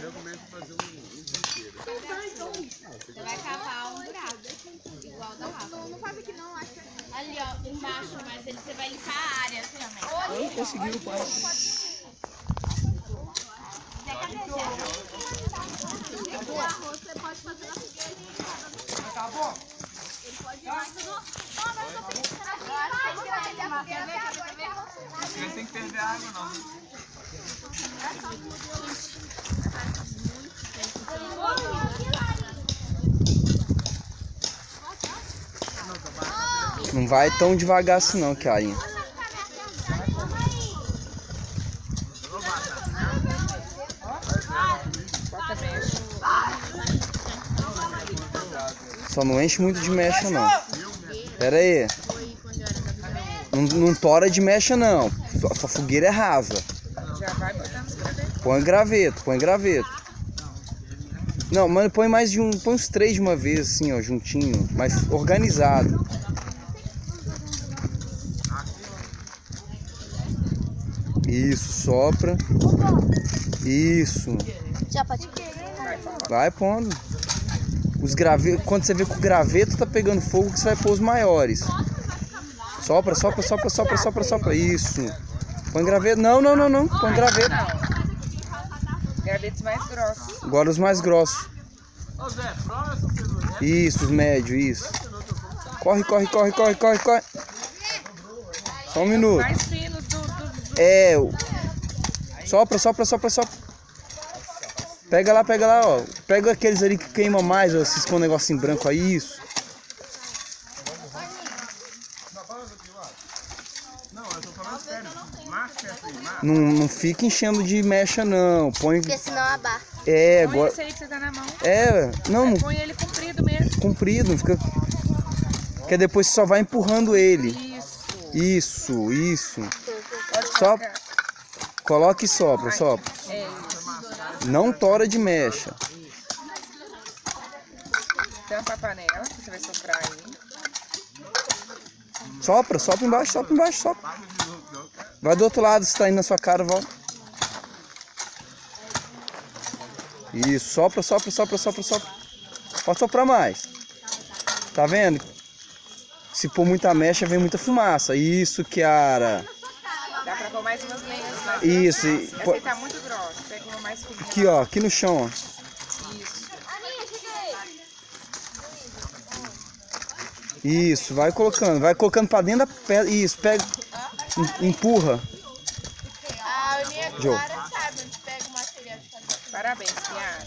Eu começo a fazer um brinquedo. Você vai cavar um buraco, igual da Rafa. Não faz aqui não, acho que é ali, ó, embaixo, mas você vai limpar a área também. Não conseguiu, pai. Zé, cadê Zé? O arroz você pode fazer na fogueira e... Tá bom? Ele pode ir mais no... Não, mas eu tô pensando aqui. Acho que vai ter a fogueira até agora. Vocês têm que ferver a água, não. Não vai tão devagar assim não, Carinha. Só não enche muito de mecha não. Pera aí. Não tora de mecha não. Sua fogueira é rasa. Já vai botando os gravetos. Põe graveto, põe graveto. Não, mas põe mais de um, põe uns 3 de uma vez assim, ó, juntinho, mais organizado. Isso, sopra. Isso. Já pode... Vai pondo. Os gravetos, quando você vê que o graveto tá pegando fogo, que você vai pôr os maiores. Sopra, sopra, sopra, sopra, sopra, sopra. Isso. Põe graveto. Não. Põe graveto. Gravetos mais grossos. Agora os mais grossos. Isso, os médios, isso. Corre. Só um minuto. Mais finos do... É. Sopra. Pega lá, ó. Pega aqueles ali que queimam mais, ó. Esses com um negocinho branco aí, isso. Não fica enchendo de mecha, não. Põe. Porque senão abafa. É, Põe agora. esse aí que você tá na mão. É, não. Põe ele comprido mesmo. Comprido, não fica. Porque depois você só vai empurrando ele. Isso. Isso. Pode Só colocar. coloca e sopra. É isso. Não tora de mecha. Tampa a panela, que você vai soprar aí. Sopra embaixo, sopra. Vai do outro lado, se tá indo na sua cara, volta. Isso, sopra. Pode soprar mais. Tá vendo? Se pôr muita mecha, vem muita fumaça. Isso, Kiara. Dá pra pôr mais umas lenhas mais Isso. grossas. Essa aí tá muito grossa. Pega uma mais fininha. Aqui, ó, aqui no chão, ó. Isso. Isso, vai colocando pra dentro da pedra. Isso, pega, empurra. A minha Joe. Clara sabe onde pega o material de fazer. Parabéns, Kiara.